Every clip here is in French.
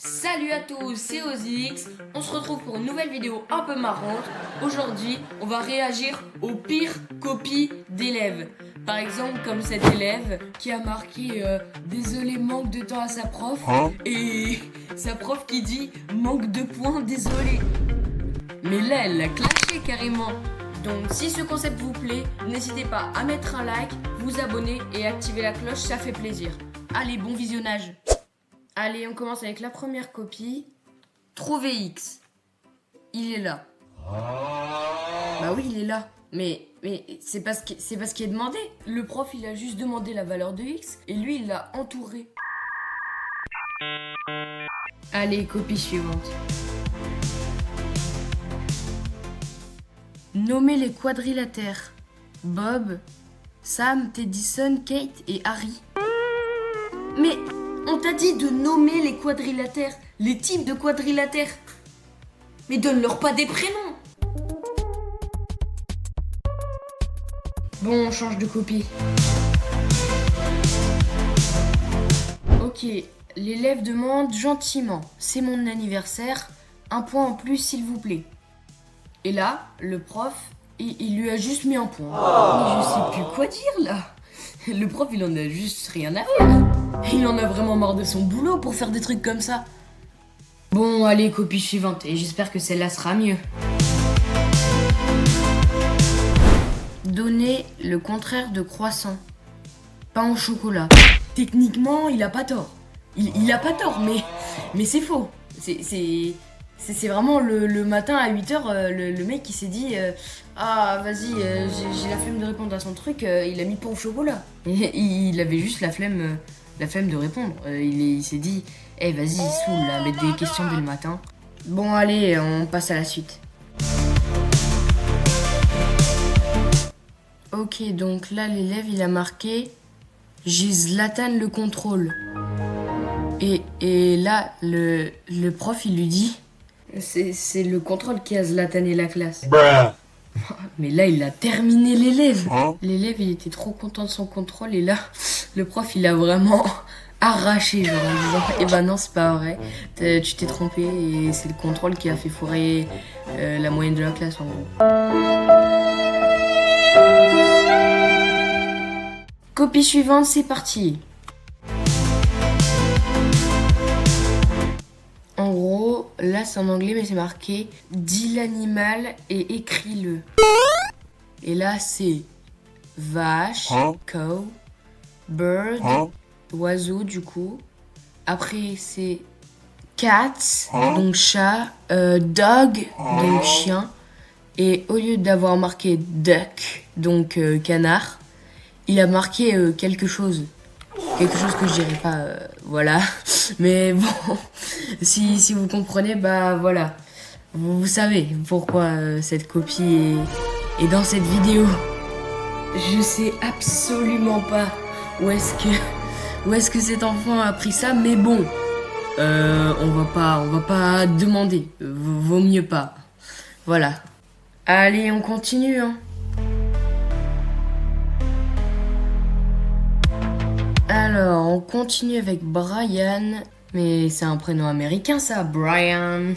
Salut à tous, c'est Ozix. On se retrouve pour une nouvelle vidéo un peu marrante. Aujourd'hui, on va réagir aux pires copies d'élèves. Par exemple, comme cet élève qui a marqué désolé, manque de temps à sa prof. Et sa prof qui dit manque de points, désolé. Mais là, elle l'a clashé carrément. Donc, si ce concept vous plaît, n'hésitez pas à mettre un like, vous abonner et activer la cloche, ça fait plaisir. Allez, bon visionnage. Allez, on commence avec la première copie. Trouver X. Il est là. Bah oui, il est là. Mais c'est pas ce qui est demandé. Le prof, il a juste demandé la valeur de X et lui, il l'a entouré. Allez, copie suivante. Nommer les quadrilatères. Bob, Sam, Teddyson, Kate et Harry. Mais on t'a dit de nommer les quadrilatères, les types de quadrilatères. Mais donne-leur pas des prénoms. Bon, on change de copie. Ok, l'élève demande gentiment, c'est mon anniversaire, un point en plus s'il vous plaît. Et là, le prof, il lui a juste mis un point. Mais je sais plus quoi dire là. Le prof, il en a juste rien à faire. Il en a vraiment marre de son boulot pour faire des trucs comme ça. Bon, allez, copie suivante. Et j'espère que celle-là sera mieux. Donner le contraire de croissant. Pain au chocolat. Techniquement, il a pas tort. Il a pas tort, mais c'est faux. C'est vraiment le matin à 8h, le mec qui s'est dit ah vas-y, j'ai la flemme de répondre à son truc, il a mis pain au chocolat. Et il avait juste la flemme de répondre. Il s'est dit vas-y, il saoule là, mettre des questions dès le matin. Bon allez, on passe à la suite. Ok, donc là l'élève il a marqué j'ai Zlatan le contrôle. Et là le prof il lui dit c'est le contrôle qui a Zlatané la classe. Mais là, il a terminé l'élève. L'élève, il était trop content de son contrôle. Et là, le prof, il a vraiment arraché, genre en disant bah non, c'est pas vrai. Tu t'es trompé et c'est le contrôle qui a fait foirer la moyenne de la classe, en gros. Copie suivante, c'est parti. En gros, là c'est en anglais mais c'est marqué « Dis l'animal et écris-le ». Et là c'est vache, cow, bird, oiseau du coup. Après c'est cat, donc chat, dog, donc chien. Et au lieu d'avoir marqué duck, donc canard, il a marqué quelque chose. Quelque chose que je dirais pas, voilà. Mais bon, si vous comprenez, bah voilà. Vous savez pourquoi cette copie est dans cette vidéo. Je sais absolument pas où est-ce que cet enfant a appris ça, mais bon, on va pas demander. Vaut mieux pas. Voilà. Allez, on continue, hein. Alors, on continue avec Brian. Mais c'est un prénom américain, ça, Brian.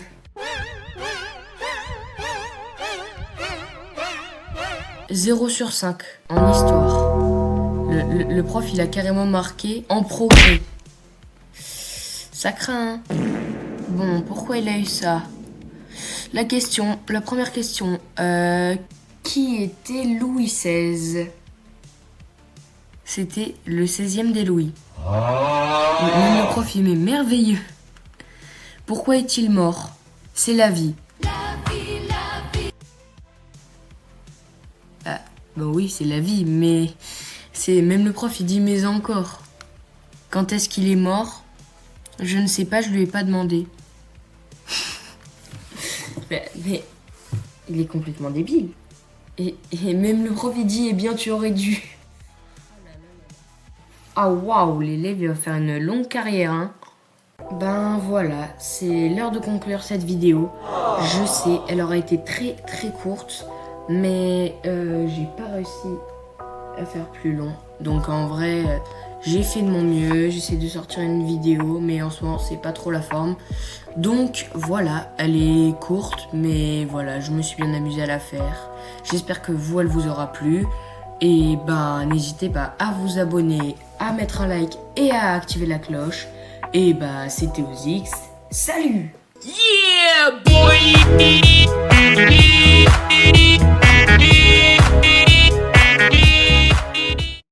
« 0 sur 5 en histoire. » Le prof, il a carrément marqué « en progrès ». Ça craint, hein. Bon, pourquoi il a eu ça? La première question. Qui était Louis XVI? C'était le 16e des Louis. Même le prof, il est merveilleux. Pourquoi est-il mort? C'est la vie. Ah, bah oui, c'est la vie, mais même le prof, il dit mais encore. Quand est-ce qu'il est mort? Je ne sais pas, je lui ai pas demandé. mais il est complètement débile. Et même le prof, il dit eh bien, tu aurais dû. Ah waouh, l'élève il va faire une longue carrière, hein. Ben voilà, c'est l'heure de conclure cette vidéo. Je sais, elle aura été très très courte, mais j'ai pas réussi à faire plus long. Donc en vrai, j'ai fait de mon mieux, j'essaie de sortir une vidéo, mais en ce moment c'est pas trop la forme. Donc voilà, elle est courte, mais voilà, je me suis bien amusée à la faire. J'espère que vous, elle vous aura plu. Et ben n'hésitez pas à vous abonner, à mettre un like et à activer la cloche. Et bah c'était Ozix. Salut! Yeah, boy!